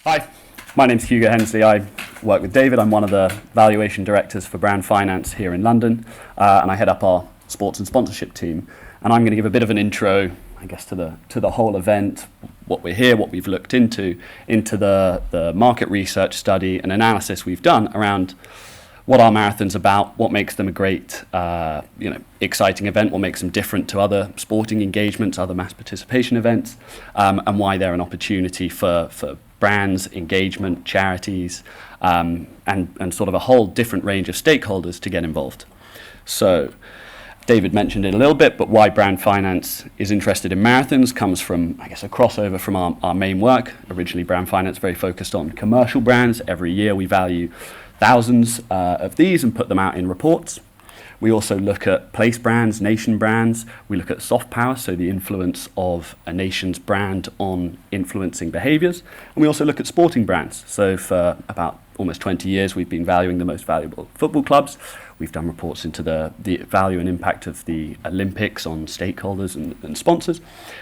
Hi, my name's Hugo Hensley. I work with David. I'm one of the valuation directors for brand finance here in London, and I head up our sports and sponsorship team. And I'm going to give a bit of an intro, I guess, to the whole event, what we're here, what we've looked into the market research study and analysis we've done around what are marathons about, what makes them a great, exciting event, what makes them different to other sporting engagements, other mass participation events, and why they're an opportunity for brands, engagement, charities, and sort of a whole different range of stakeholders to get involved. So David mentioned it a little bit, but why brand finance is interested in marathons comes from, I guess, a crossover from our main work. Originally, brand finance very focused on commercial brands. Every year we value thousands of these and put them out in reports. We also look at place brands, nation brands. We look at soft power, so the influence of a nation's brand on influencing behaviours. And we also look at sporting brands. So for about almost 20 years, we've been valuing the most valuable football clubs. We've done reports into the value and impact of the Olympics on stakeholders and sponsors.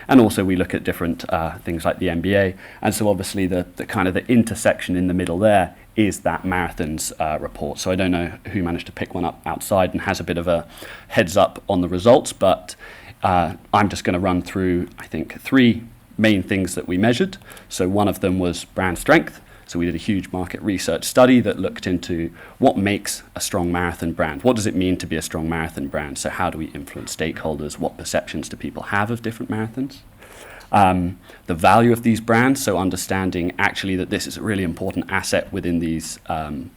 And also we look at different things like the NBA. And so obviously the kind of the intersection in the middle there is that marathons report. So I don't know who managed to pick one up outside and has a bit of a heads up on the results, but I'm just going to run through, I think, three main things that we measured. So one of them was brand strength. So we did a huge market research study that looked into what makes a strong marathon brand. What does it mean to be a strong marathon brand? So how do we influence stakeholders? What perceptions do people have of different marathons? The value of these brands, so understanding actually that this is a really important asset within these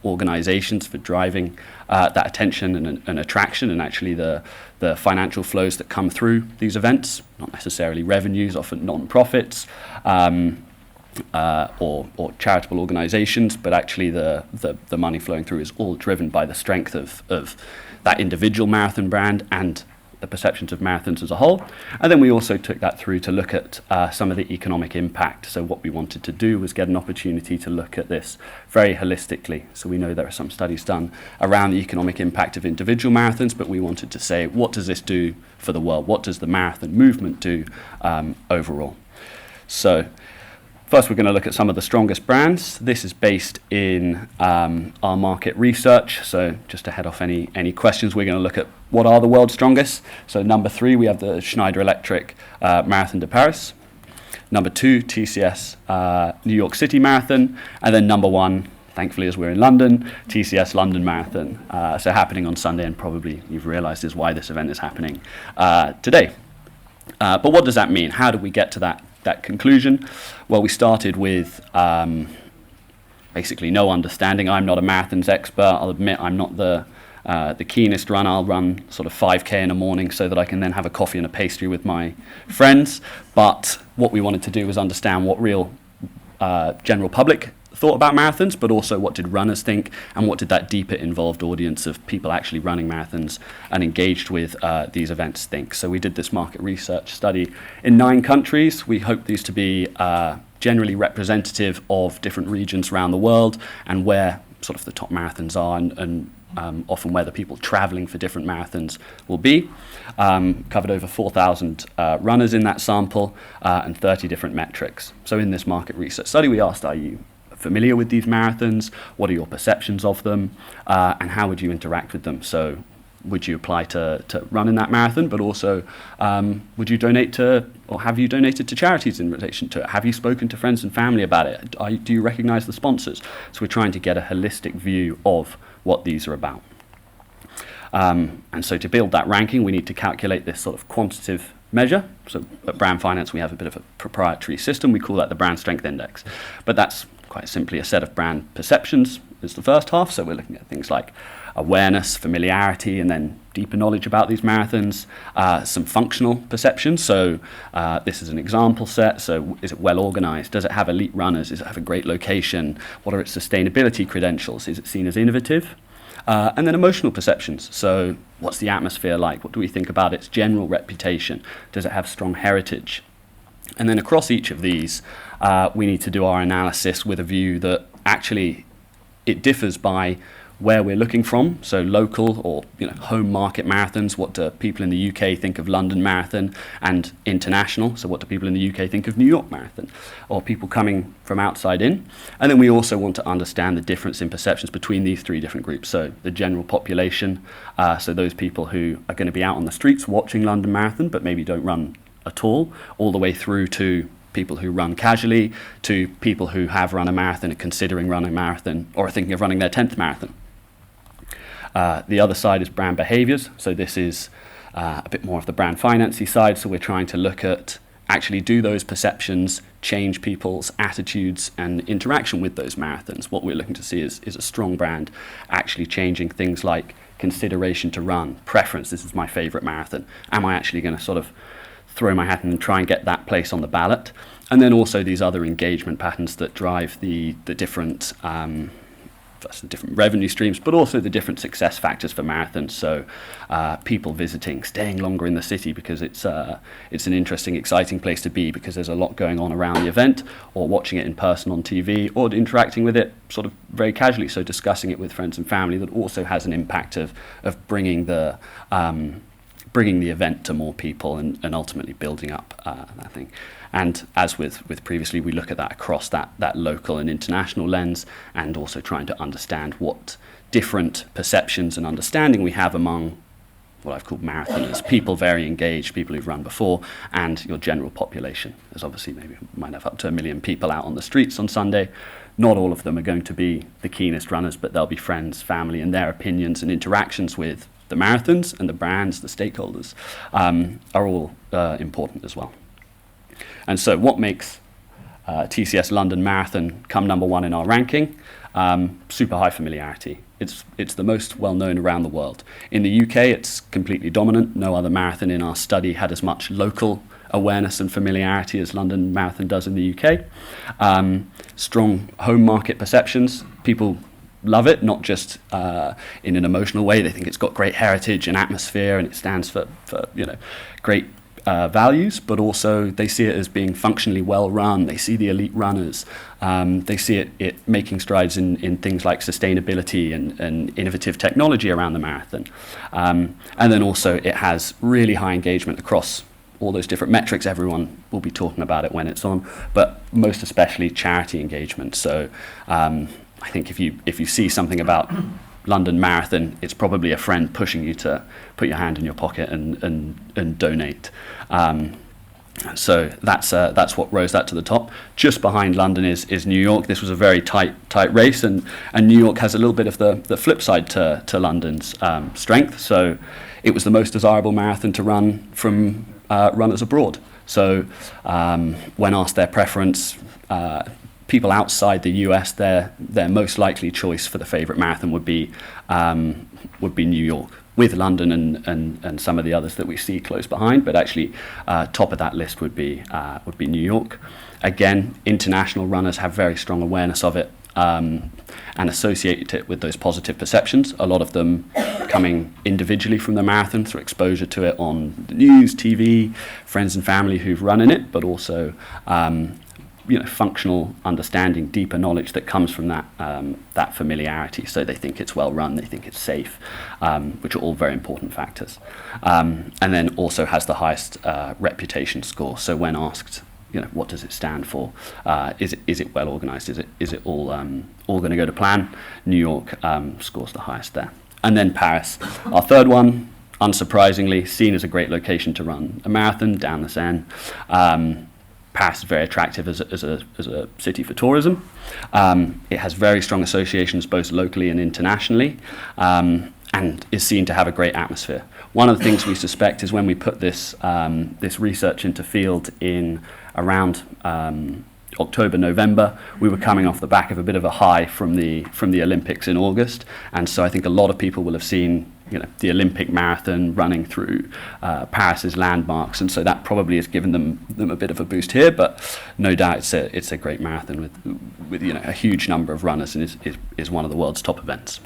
organizations for driving that attention and attraction, and actually the financial flows that come through these events, not necessarily revenues, often non-profits, or charitable organizations, but actually the money flowing through is all driven by the strength of that individual marathon brand and the perceptions of marathons as a whole. And then we also took that through to look at some of the economic impact. So what we wanted to do was get an opportunity to look at this very holistically. So we know there are some studies done around the economic impact of individual marathons, but we wanted to say, what does this do for the world? What does the marathon movement do overall? So first, we're going to look at some of the strongest brands. This is based in our market research. So just to head off any questions, we're going to look at what are the world's strongest. So number 3, we have the Schneider Electric Marathon de Paris. Number 2, TCS New York City Marathon. And then number 1, thankfully as we're in London, TCS London Marathon. So happening on Sunday, and probably you've realised is why this event is happening today. But what does that mean? How do we get to that conclusion? Well, we started with basically no understanding. I'm not a marathons expert. I'll admit I'm not the keenest runner. I'll run sort of 5K in the morning so that I can then have a coffee and a pastry with my friends. But what we wanted to do was understand what real general public thought about marathons, but also what did runners think, and what did that deeper involved audience of people actually running marathons and engaged with these events think. So we did this market research study in 9 countries. We hope these to be generally representative of different regions around the world and where sort of the top marathons are, and often where the people traveling for different marathons will be. Covered over 4,000 runners in that sample and 30 different metrics. So in this market research study, we asked, are you familiar with these marathons? What are your perceptions of them? And how would you interact with them? So would you apply to run in that marathon, but also would you donate to, or have you donated to charities in relation to it? Have you spoken to friends and family about it? Do you recognize the sponsors? So we're trying to get a holistic view of what these are about. And so to build that ranking, we need to calculate this sort of quantitative measure. So at Brand Finance, we have a bit of a proprietary system. We call that the Brand Strength Index. But that's quite simply a set of brand perceptions is the first half. So we're looking at things like awareness, familiarity, and then deeper knowledge about these marathons, some functional perceptions. So this is an example set. So is it well organized? Does it have elite runners? Does it have a great location? What are its sustainability credentials? Is it seen as innovative? And then emotional perceptions. So what's the atmosphere like? What do we think about its general reputation? Does it have strong heritage? And then across each of these, we need to do our analysis with a view that actually it differs by where we're looking from, so local or home market marathons. What do people in the UK think of London Marathon? And international, so what do people in the UK think of New York Marathon? Or people coming from outside in. And then we also want to understand the difference in perceptions between these three different groups. So the general population, so those people who are going to be out on the streets watching London Marathon but maybe don't run at all the way through to people who run casually, to people who have run a marathon and considering running a marathon or are thinking of running their 10th marathon. The other side is brand behaviors. So this is a bit more of the brand financy side. So we're trying to look at actually, do those perceptions change people's attitudes and interaction with those marathons? What we're looking to see is a strong brand actually changing things like consideration to run, preference. This is my favorite marathon. Am I actually going to sort of throw my hat in and try and get that place on the ballot? And then also these other engagement patterns that drive the different revenue streams, but also the different success factors for marathons. So people visiting, staying longer in the city because it's an interesting, exciting place to be because there's a lot going on around the event, or watching it in person on TV, or interacting with it sort of very casually, so discussing it with friends and family. That also has an impact of bringing the event to more people and ultimately building up that thing. And as with previously, we look at that across that local and international lens, and also trying to understand what different perceptions and understanding we have among what I've called marathoners, people very engaged, people who've run before, and your general population. There's obviously maybe might have up to 1 million people out on the streets on Sunday. Not all of them are going to be the keenest runners, but they'll be friends, family, and their opinions and interactions with the marathons and the brands, the stakeholders, are all important as well. And so what makes TCS London Marathon come number one in our ranking? Super high familiarity. It's the most well known around the world. In the UK, it's completely dominant. No other marathon in our study had as much local awareness and familiarity as London Marathon does in the UK. Strong home market perceptions. People love it, not just in an emotional way. They think it's got great heritage and atmosphere, and it stands for great values, but also they see it as being functionally well run. They see the elite runners. They see it making strides in things like sustainability and innovative technology around the marathon. And then also it has really high engagement across all those different metrics. Everyone will be talking about it when it's on, but most especially charity engagement. So I think if you see something about London Marathon, it's probably a friend pushing you to put your hand in your pocket and donate. So that's what rose that to the top. Just behind London is New York. This was a very tight race, and New York has a little bit of the flip side to London's strength. So it was the most desirable marathon to run from runners abroad. So when asked their preference, people outside the US, their most likely choice for the favourite marathon would be New York, with London and some of the others that we see close behind. But actually, top of that list would be New York. Again, international runners have very strong awareness of it and associate it with those positive perceptions. A lot of them coming individually from the marathon through exposure to it on the news, TV, friends and family who've run in it, but also functional understanding, deeper knowledge that comes from that familiarity. So they think it's well run, they think it's safe, which are all very important factors. And then also has the highest reputation score. So when asked, what does it stand for? Is it well organized? Is it all going to go to plan? New York scores the highest there. And then Paris, our third one, unsurprisingly, seen as a great location to run a marathon down the Seine. Paris is very attractive as a city for tourism. It has very strong associations both locally and internationally, and is seen to have a great atmosphere. One of the things we suspect is when we put this research into field in around October, November, we were coming off the back of a bit of a high from the Olympics in August, and so I think a lot of people will have seen the Olympic marathon running through Paris's landmarks, and so that probably has given them a bit of a boost here. But no doubt it's a great marathon with a huge number of runners, and is one of the world's top events.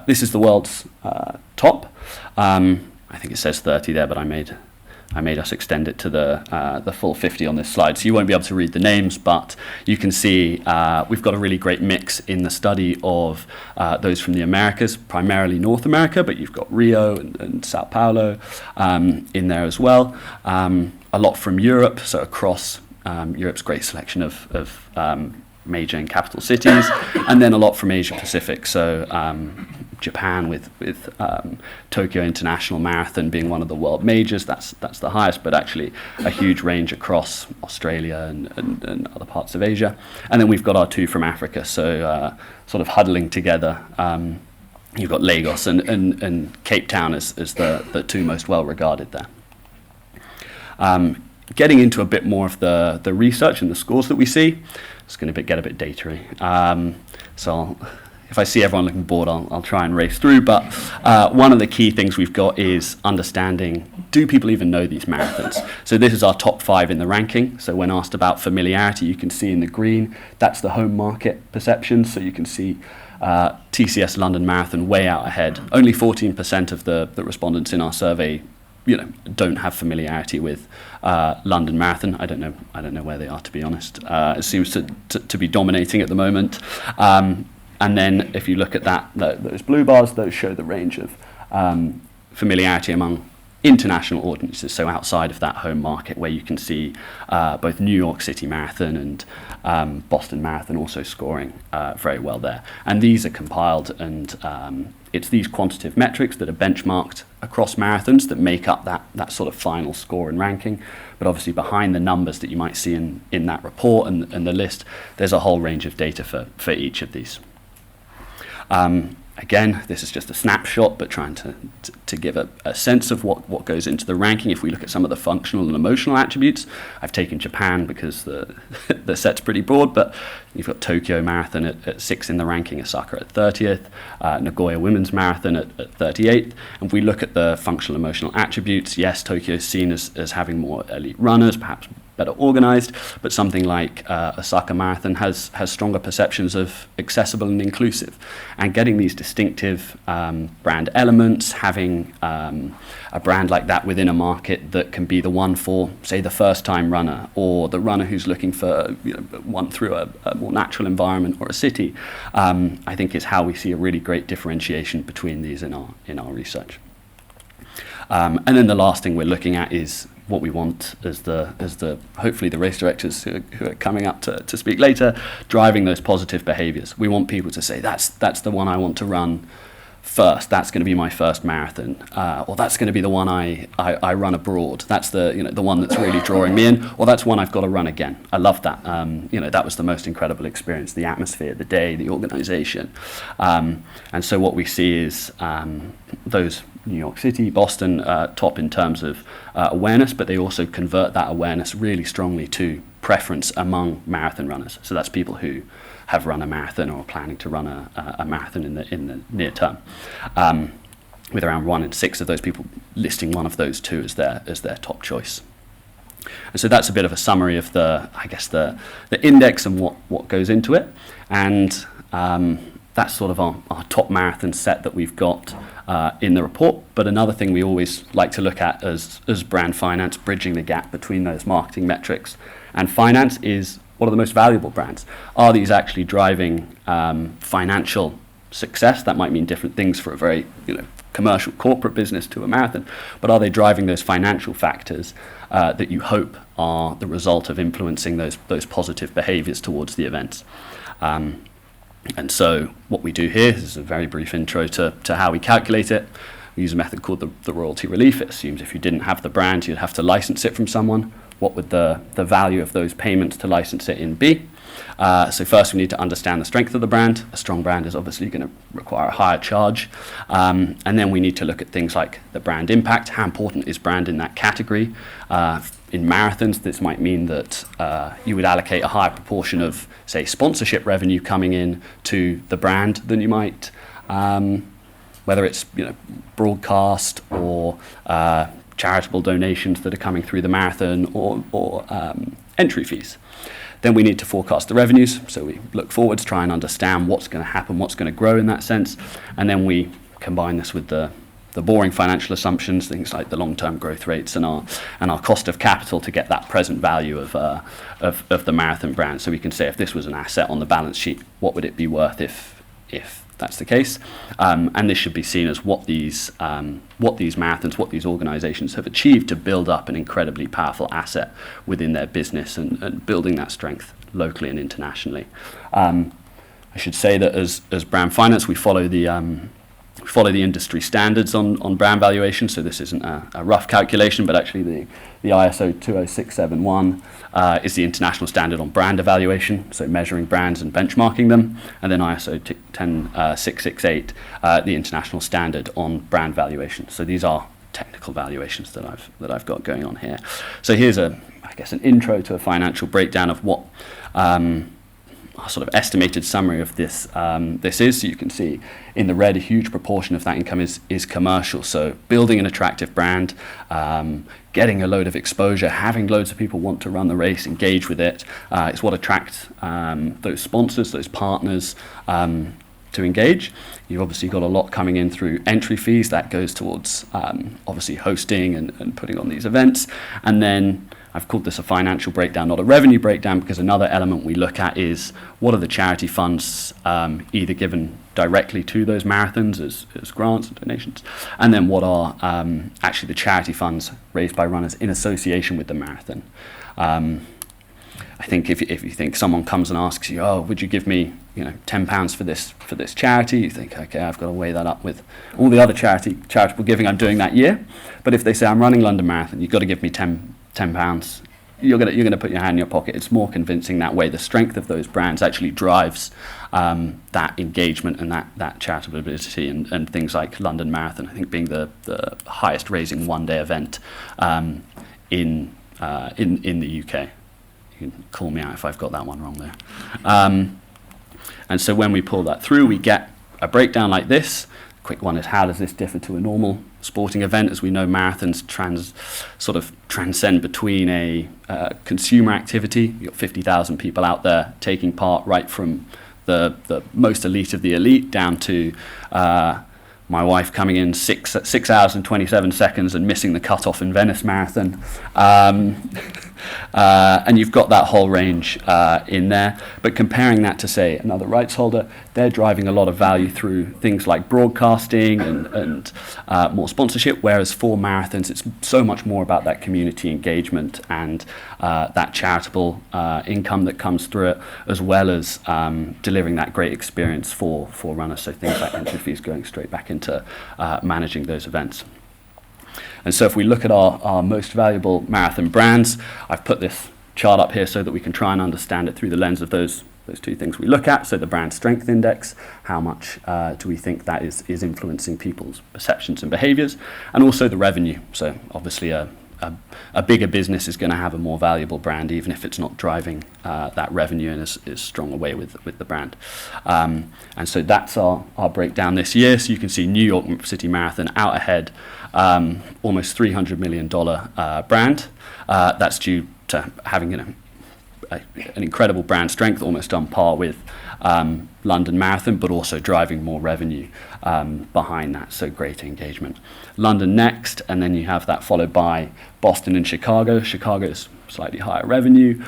This is the world's top. I think it says 30 there, but I made I made us extend it to the full 50 on this slide. So you won't be able to read the names, but you can see we've got a really great mix in the study of those from the Americas, primarily North America, but you've got Rio and Sao Paulo in there as well. A lot from Europe, so across Europe's great selection of major and capital cities, and then a lot from Asia Pacific, so Japan with Tokyo International Marathon being one of the world majors, that's the highest, but actually a huge range across Australia and other parts of Asia. And then we've got our two from Africa, so sort of huddling together. You've got Lagos and Cape Town as the two most well regarded there. Getting into a bit more of the research and the scores that we see, it's going to get a bit datery. So if I see everyone looking bored, I'll try and race through. But one of the key things we've got is understanding, do people even know these marathons? So this is our top 5 in the ranking. So when asked about familiarity, you can see in the green, that's the home market perception. So you can see TCS London Marathon way out ahead. Only 14% of the respondents in our survey don't have familiarity with London Marathon. I don't know where they are, to be honest. It seems to be dominating at the moment. And then if you look at those blue bars, those show the range of familiarity among international audiences, so outside of that home market, where you can see both New York City Marathon and Boston Marathon also scoring very well there. And these are compiled, and it's these quantitative metrics that are benchmarked across marathons that make up that sort of final score and ranking. But obviously behind the numbers that you might see in that report and the list, there's a whole range of data for each of these. Again, this is just a snapshot, but trying to give a sense of what goes into the ranking. If we look at some of the functional and emotional attributes, I've taken Japan because the set's pretty broad, but you've got Tokyo Marathon at 6 in the ranking, Osaka at 30th, Nagoya Women's Marathon at 38th. And if we look at the functional emotional attributes, yes, Tokyo is seen as having more elite runners, perhaps better organized, but something like Osaka Marathon has stronger perceptions of accessible and inclusive. And getting these distinctive brand elements, having a brand like that within a market that can be the one for, say, the first-time runner, or the runner who's looking for one through a more natural environment or a city, I think is how we see a really great differentiation between these in our research. And then the last thing we're looking at is what we want as the hopefully the race directors who are coming up to speak later, driving those positive behaviors. We want people to say, that's the one I want to run first, that's going to be my first marathon, or that's going to be the one I run abroad, that's the one that's really drawing me in, or that's one I've got to run again. I love that. That was the most incredible experience, the atmosphere, the day, the organization. And so what we see is those New York City, Boston, top in terms of awareness, but they also convert that awareness really strongly to preference among marathon runners. So that's people who have run a marathon or are planning to run a marathon in the near term, with around 1 in 6 of those people listing one of those two as their top choice. And so that's a bit of a summary of the index and what goes into it, and that's sort of our top marathon set that we've got in the report. But another thing we always like to look at as brand finance, bridging the gap between those marketing metrics and finance, is what are the most valuable brands? Are these actually driving financial success? That might mean different things for a very commercial corporate business to a marathon, but are they driving those financial factors that you hope are the result of influencing those positive behaviors towards the events? And so what we do here is a very brief intro to how we calculate it. We use a method called the royalty relief. It assumes if you didn't have the brand, you'd have to license it from someone. What would the value of those payments to license it in be? So first we need to understand the strength of the brand. A strong brand is obviously going to require a higher charge. And then we need to look at things like the brand impact. How important is brand in that category? In marathons, this might mean that you would allocate a higher proportion of, say, sponsorship revenue coming in to the brand than you might, whether it's broadcast or charitable donations that are coming through the marathon, or entry fees. Then we need to forecast the revenues, so we look forward to try and understand what's going to happen, what's going to grow in that sense, and then we combine this with the the boring financial assumptions, things like the long-term growth rates and our cost of capital to get that present value of the marathon brand. So we can say if this was an asset on the balance sheet, what would it be worth if that's the case? And this should be seen as what these marathons, what these organizations have achieved to build up an incredibly powerful asset within their business and building that strength locally and internationally. I should say that as brand finance, we follow the industry standards on brand valuation. So this isn't a rough calculation, but actually the ISO 20671 is the international standard on brand evaluation, so measuring brands and benchmarking them. And then ISO 10668, the international standard on brand valuation. So these are technical valuations that I've got going on here. So here's I guess an intro to a financial breakdown of what a sort of estimated summary of this is. So you can see in the red a huge proportion of that income is commercial. So building an attractive brand, getting a load of exposure, having loads of people want to run the race, engage with it. It's what attracts those sponsors, those partners to engage. You've obviously got a lot coming in through entry fees. That goes towards obviously hosting and putting on these events. And then I've called this a financial breakdown, not a revenue breakdown, because another element we look at is what are the charity funds either given directly to those marathons as grants and donations, and then what are actually the charity funds raised by runners in association with the marathon. I think if you think someone comes and asks you, oh, would you give me £10 for this charity, you think, okay, I've got to weigh that up with all the other charitable giving I'm doing that year. But if they say I'm running London Marathon, you've got to give me £10, you're going to put your hand in your pocket. It's more convincing that way. The strength of those brands actually drives that engagement and that charitable ability, and things like London Marathon, I think, being the highest raising one-day event in the UK. You can call me out if I've got that one wrong there. And so when we pull that through, we get a breakdown like this. Quick one is, how does this differ to a normal sporting event? As we know, marathons sort of transcend between a consumer activity. You've got 50,000 people out there taking part, right from the most elite of the elite down to my wife coming in 6 hours and 27 seconds and missing the cutoff in Venice Marathon. And you've got that whole range in there. But comparing that to, say, another rights holder, they're driving a lot of value through things like broadcasting and more sponsorship, whereas for marathons, it's so much more about that community engagement and that charitable income that comes through it, as well as delivering that great experience for runners. So things like entry fees going straight back into managing those events. And so if we look at our most valuable marathon brands, I've put this chart up here so that we can try and understand it through the lens of those two things we look at. So the brand strength index, how much do we think that is influencing people's perceptions and behaviors, and also the revenue. So obviously a bigger business is going to have a more valuable brand, even if it's not driving that revenue and is strong away with the brand. And so that's our breakdown this year. So you can see New York City Marathon out ahead, almost $300 million brand. That's due to having an incredible brand strength, almost on par with London Marathon, but also driving more revenue behind that, so great engagement. London next, and then you have that followed by Boston and Chicago. Chicago's slightly higher revenue,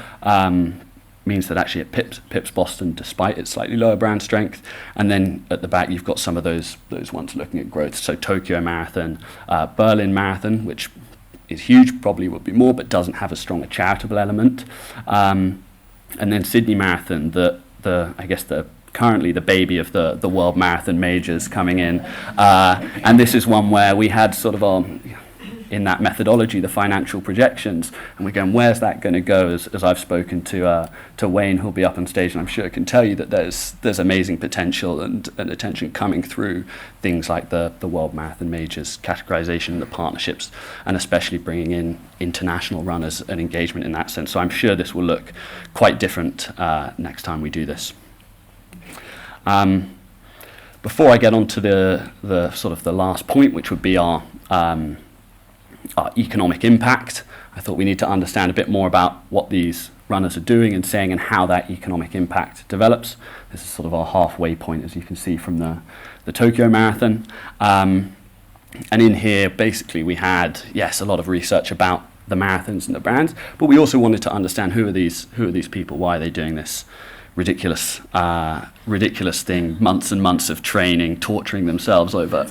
means that actually it pips Boston despite its slightly lower brand strength. And then at the back you've got some of those ones looking at growth. So Tokyo Marathon, Berlin Marathon, which is huge, probably would be more, but doesn't have as strong a charitable element. And then Sydney Marathon, I guess currently the baby of the world marathon majors coming in. And this is one where we had sort of in that methodology, the financial projections, and we're going, where's that going to go? As I've spoken to Wayne, who'll be up on stage, and I'm sure can tell you that there's amazing potential and attention coming through things like the World Marathon Majors categorization, the partnerships, and especially bringing in international runners and engagement in that sense. So I'm sure this will look quite different next time we do this. Before I get on to the sort of the last point, which would be our economic impact, I thought we need to understand a bit more about what these runners are doing and saying and how that economic impact develops. This is sort of our halfway point, as you can see from the Tokyo Marathon. And in here, basically, we had, yes, a lot of research about the marathons and the brands, but we also wanted to understand who are these people, why are they doing this ridiculous thing, months and months of training, torturing themselves over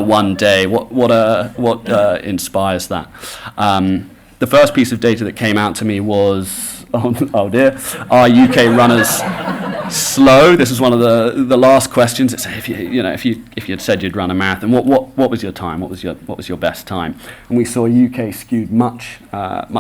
one day. What inspires that? The first piece of data that came out to me was, oh dear, are UK runners slow? This is one of the last questions. It's if you had said you'd run a marathon, what was your time? What was your best time? And we saw UK skewed much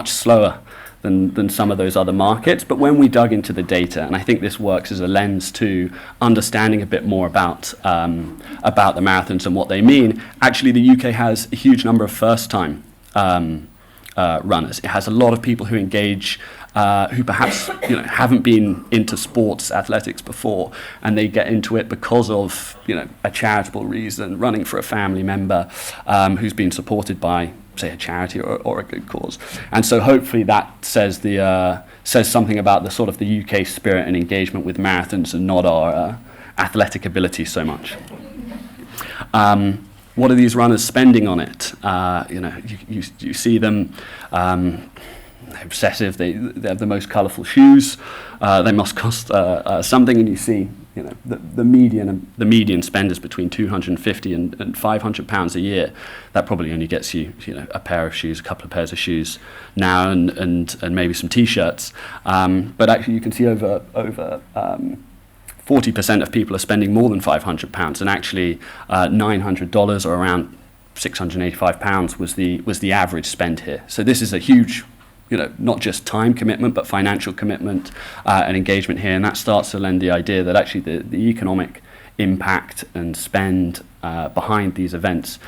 slower than some of those other markets. But when we dug into the data, and I think this works as a lens to understanding a bit more about the marathons and what they mean, actually the UK has a huge number of first-time runners. It has a lot of people who engage, who perhaps haven't been into sports athletics before, and they get into it because of a charitable reason, running for a family member who's been supported by, say, a charity or a good cause. And so hopefully that says something about the sort of the UK spirit and engagement with marathons and not our athletic ability so much. What are these runners spending on it? You see them obsessive. They have the most colourful shoes. They must cost something, and you see the median spend is between £250 and £500 a year. That probably only gets you a pair of shoes, a couple of pairs of shoes now, and maybe some t-shirts. But actually, you can see over 40% of people are spending more than £500, and actually $900 or around £685 was the average spend here. So this is a huge, not just time commitment, but financial commitment and engagement here, and that starts to lend the idea that actually the economic impact and spend behind these events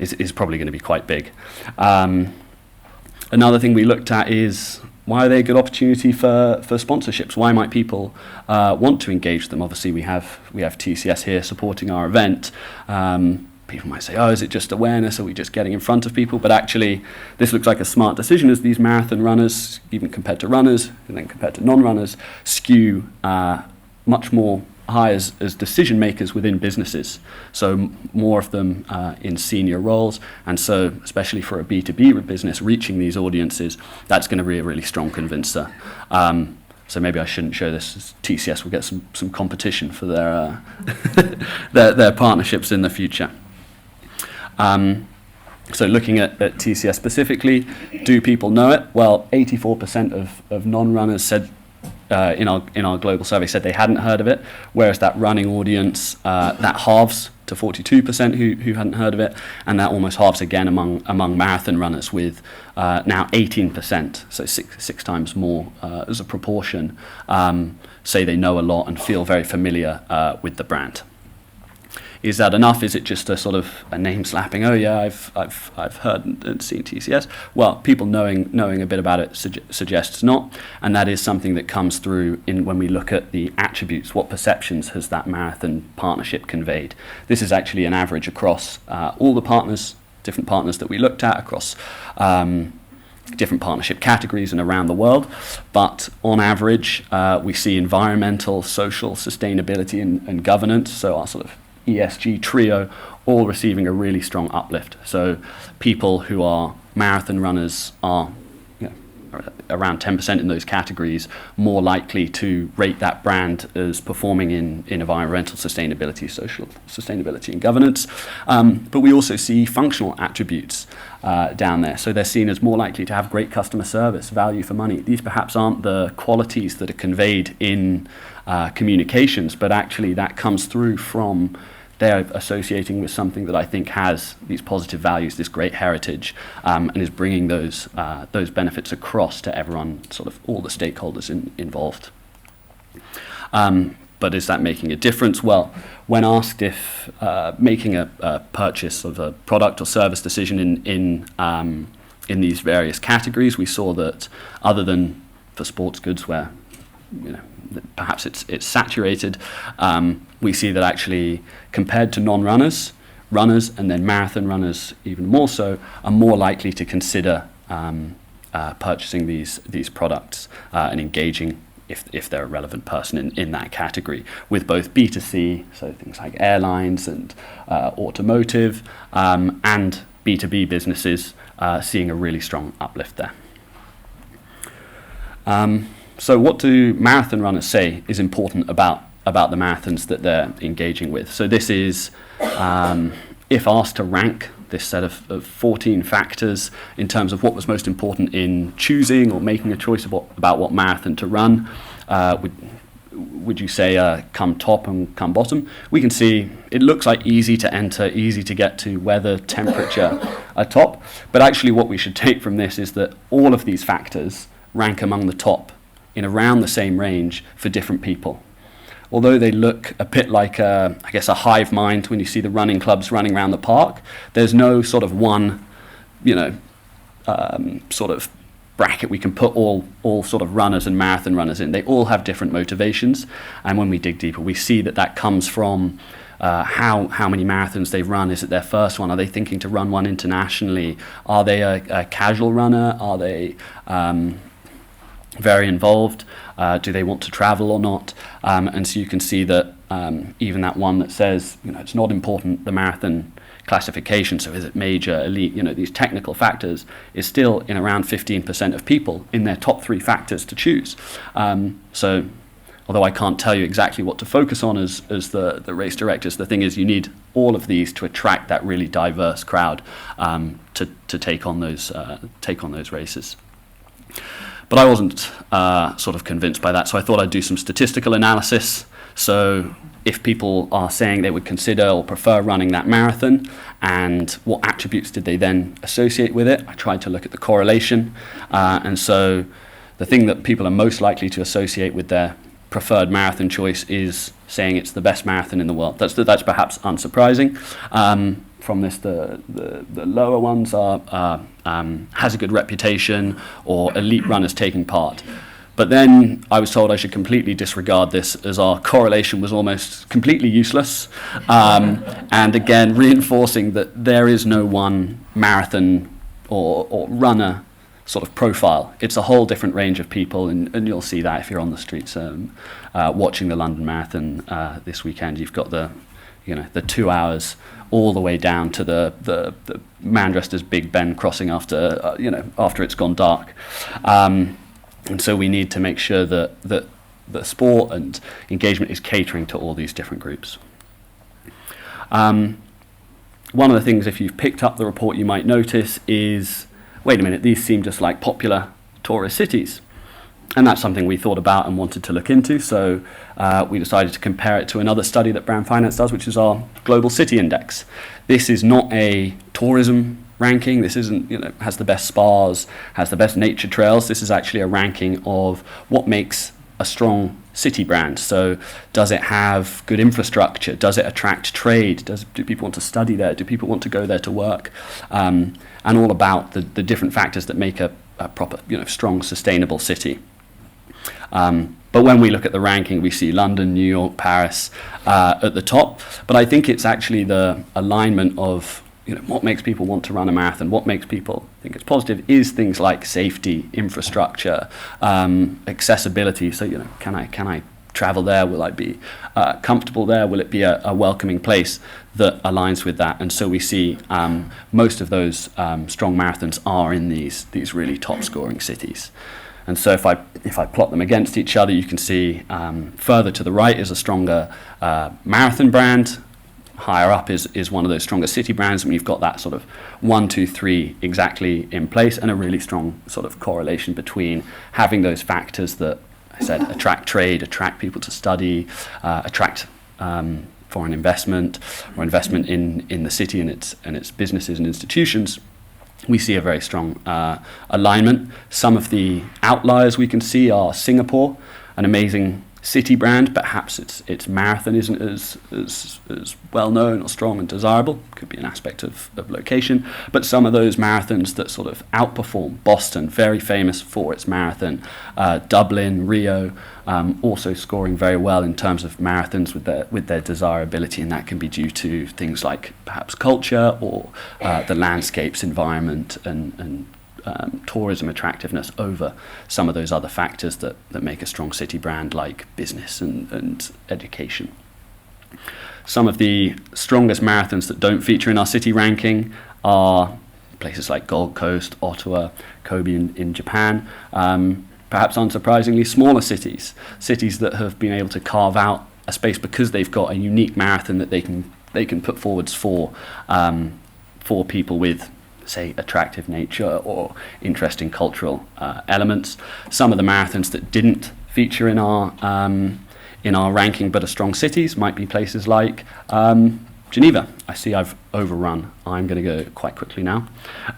is probably going to be quite big. Another thing we looked at is, why are they a good opportunity for sponsorships? Why might people want to engage them? Obviously, we have TCS here supporting our event. People might say, oh, is it just awareness? Are we just getting in front of people? But actually, this looks like a smart decision, as these marathon runners, even compared to runners and then compared to non-runners, skew much more high as decision makers within businesses. So more of them in senior roles. And so, especially for a B2B business, reaching these audiences, that's going to be a really strong convincer. So maybe I shouldn't show this, as TCS will get some competition for their their partnerships in the future. So looking at TCS specifically, do people know it? Well, 84% of non-runners said in our global survey said they hadn't heard of it, whereas that running audience, that halves to 42% who hadn't heard of it, and that almost halves again among marathon runners, with now 18%, so six times more as a proportion, say they know a lot and feel very familiar with the brand. Is that enough? Is it just a sort of a name slapping? Oh yeah, I've heard and seen TCS. Well, people knowing a bit about it suggests not, and that is something that comes through in when we look at the attributes. What perceptions has that marathon partnership conveyed? This is actually an average across all the partners, different partners that we looked at across different partnership categories and around the world. But on average, we see environmental, social, sustainability, and governance. So our sort of ESG trio, all receiving a really strong uplift. So people who are marathon runners are around 10% in those categories more likely to rate that brand as performing in environmental sustainability, social sustainability and governance. But we also see functional attributes down there. So they're seen as more likely to have great customer service, value for money. These perhaps aren't the qualities that are conveyed in communications, but actually that comes through from they're associating with something that I think has these positive values, this great heritage, and is bringing those benefits across to everyone, sort of all the stakeholders involved. But is that making a difference? Well, when asked if making a purchase of a product or service decision in these various categories, we saw that other than for sports goods, where perhaps it's saturated, we see that actually compared to non-runners, runners and then marathon runners even more so are more likely to consider purchasing these products and engaging if they're a relevant person in that category, with both B2C, so things like airlines and automotive, and B2B businesses seeing a really strong uplift there. So what do marathon runners say is important about the marathons that they're engaging with? So this is, if asked to rank this set of 14 factors in terms of what was most important in choosing or making a choice about what marathon to run, would you say come top and come bottom? We can see it looks like easy to enter, easy to get to, weather, temperature are top, but actually what we should take from this is that all of these factors rank among the top in around the same range for different people. Although they look a bit like, I guess, a hive mind when you see the running clubs running around the park, there's no sort of one, sort of bracket we can put all sort of runners and marathon runners in. They all have different motivations, and when we dig deeper, we see that comes from how many marathons they've run. Is it their first one? Are they thinking to run one internationally? Are they a casual runner? Are they very involved? Do they want to travel or not? And so you can see that even that one that says, it's not important, the marathon classification, so is it major, elite, these technical factors, is still in around 15% of people in their top 3 factors to choose. So although I can't tell you exactly what to focus on as the race directors, the thing is you need all of these to attract that really diverse crowd to take on those races. But I wasn't sort of convinced by that, so I thought I'd do some statistical analysis. So if people are saying they would consider or prefer running that marathon, and what attributes did they then associate with it, I tried to look at the correlation. And so the thing that people are most likely to associate with their preferred marathon choice is saying it's the best marathon in the world. That's perhaps unsurprising. From this, the lower ones are has a good reputation, or elite runners taking part. But then I was told I should completely disregard this, as our correlation was almost completely useless. And again, reinforcing that there is no one marathon or runner sort of profile. It's a whole different range of people, and you'll see that if you're on the streets watching the London Marathon this weekend. You've got the 2 hours all the way down to the man dressed as Big Ben crossing after it's gone dark. And so we need to make sure that the sport and engagement is catering to all these different groups. One of the things, if you've picked up the report, you might notice is, wait a minute, these seem just like popular tourist cities. And that's something we thought about and wanted to look into. So we decided to compare it to another study that Brand Finance does, which is our Global City Index. This is not a tourism ranking. This isn't, has the best spas, has the best nature trails. This is actually a ranking of what makes a strong city brand. So does it have good infrastructure? Does it attract trade? Do people want to study there? Do people want to go there to work? And all about the different factors that make a proper, strong, sustainable city. But when we look at the ranking, we see London, New York, Paris at the top. But I think it's actually the alignment of what makes people want to run a marathon, what makes people think it's positive, is things like safety, infrastructure, accessibility. So can I travel there? Will I be comfortable there? Will it be a welcoming place that aligns with that? And so we see most of those strong marathons are in these really top scoring cities. And so if I plot them against each other, you can see further to the right is a stronger marathon brand. Higher up is one of those stronger city brands, and you've got that sort of 1, 2, 3 exactly in place, and a really strong sort of correlation between having those factors that I said attract trade, attract people to study, attract foreign investment or investment in the city and its businesses and institutions. We see a very strong alignment. Some of the outliers we can see are Singapore, an amazing city brand. Perhaps its marathon isn't as well known or strong and desirable. Could be an aspect of location. But some of those marathons that sort of outperform, Boston, very famous for its marathon, Dublin, Rio, also scoring very well in terms of marathons with their desirability, and that can be due to things like perhaps culture or the landscapes, environment, and tourism attractiveness over some of those other factors that make a strong city brand, like business and education. Some of the strongest marathons that don't feature in our city ranking are places like Gold Coast, Ottawa, Kobe in Japan. Perhaps unsurprisingly, smaller cities that have been able to carve out a space because they've got a unique marathon that they can put forwards for people with, say, attractive nature or interesting cultural elements. Some of the marathons that didn't feature in our ranking but are strong cities might be places like Geneva. I see I've overrun. I'm going to go quite quickly now.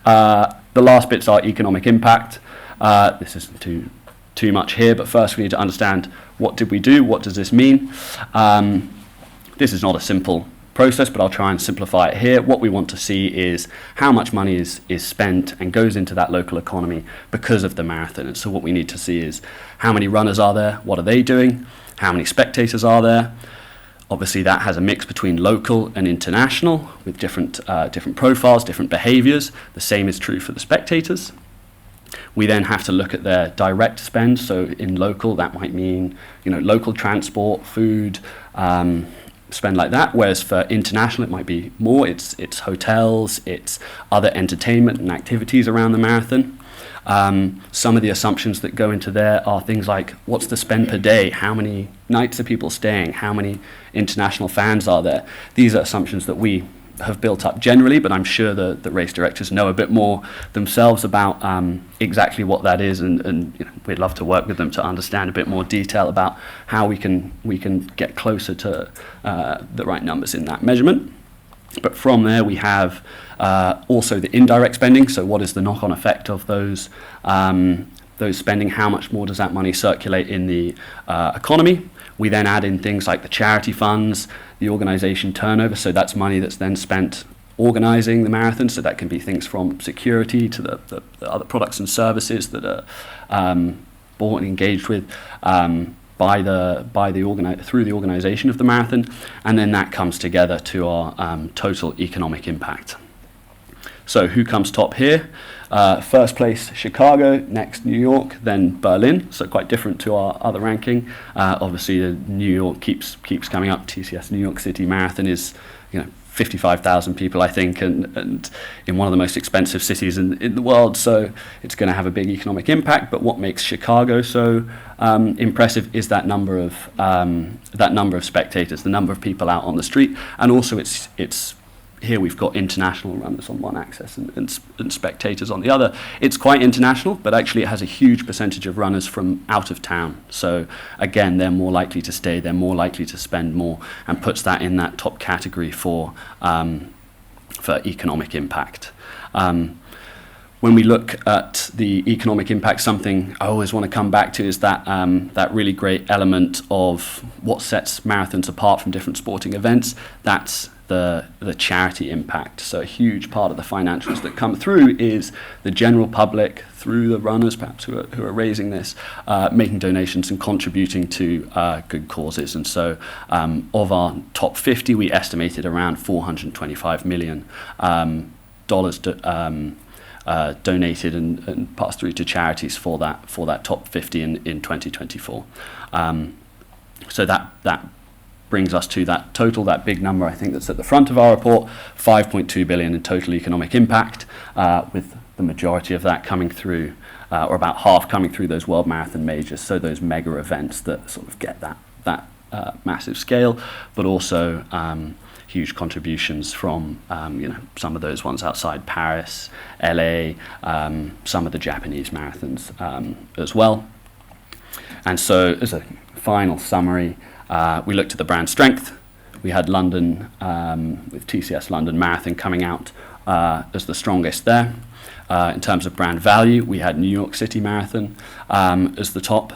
The last bits are economic impact. This isn't too much here, but first we need to understand, what did we do? What does this mean? This is not a simple process, but I'll try and simplify it here. What we want to see is how much money is spent and goes into that local economy because of the marathon. And so what we need to see is, how many runners are there? What are they doing? How many spectators are there? Obviously, that has a mix between local and international with different profiles, different behaviours. The same is true for the spectators. We then have to look at their direct spend. So in local, that might mean local transport, food, spend like that. Whereas for international, it might be more. It's hotels, it's other entertainment and activities around the marathon. Some of the assumptions that go into there are things like, what's the spend per day? How many nights are people staying? How many international fans are there? These are assumptions that we have built up generally, but I'm sure the race directors know a bit more themselves about exactly what that is, and we'd love to work with them to understand a bit more detail about how we can get closer to the right numbers in that measurement. But from there we have also the indirect spending. So what is the knock-on effect of those spending? How much more does that money circulate in the economy? We then add in things like the charity funds, the organisation turnover. So that's money that's then spent organising the marathon. So that can be things from security to the other products and services that are bought and engaged with through the organisation of the marathon, and then that comes together to our total economic impact. So who comes top here? First place Chicago, next New York, then Berlin. So quite different to our other ranking. Obviously, New York keeps coming up. TCS New York City Marathon is 55,000 people, I think, and in one of the most expensive cities in the world, so it's going to have a big economic impact. But what makes Chicago so impressive is that number of spectators, the number of people out on the street, and also it's here we've got international runners on one axis and spectators on the other. It's quite international, but actually it has a huge percentage of runners from out of town. So again, they're more likely to stay, they're more likely to spend more, and puts that in that top category for economic impact. When we look at the economic impact, something I always want to come back to is that really great element of what sets marathons apart from different sporting events. That's the charity impact. So a huge part of the financials that come through is the general public, through the runners perhaps who are raising this, making donations and contributing to good causes. And so of our top 50, we estimated around $425 million donated and passed through to charities for that top 50 in 2024. So that brings us to that total, that big number I think that's at the front of our report, 5.2 billion in total economic impact, with the majority of that coming through, or about half coming through those World Marathon Majors, so those mega events that sort of get that massive scale, but also huge contributions from some of those ones outside Paris, LA, some of the Japanese marathons as well. And so as a final summary, we looked at the brand strength. We had London, with TCS London Marathon coming out as the strongest there. In terms of brand value, we had New York City Marathon as the top.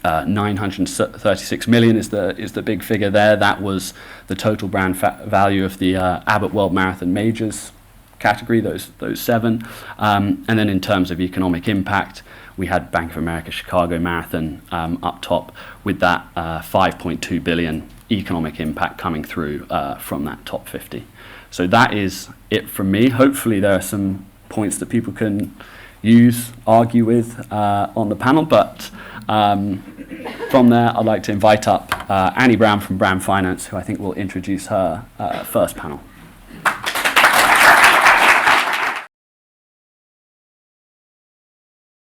936 million is the big figure there. That was the total brand value of the Abbott World Marathon Majors category, those seven. And then in terms of economic impact, we had Bank of America Chicago Marathon up top with that 5.2 billion economic impact coming through from that top 50. So that is it from me. Hopefully there are some points that people can use, argue with on the panel, but from there I'd like to invite up Annie Brown from Brand Finance, who I think will introduce her first panel.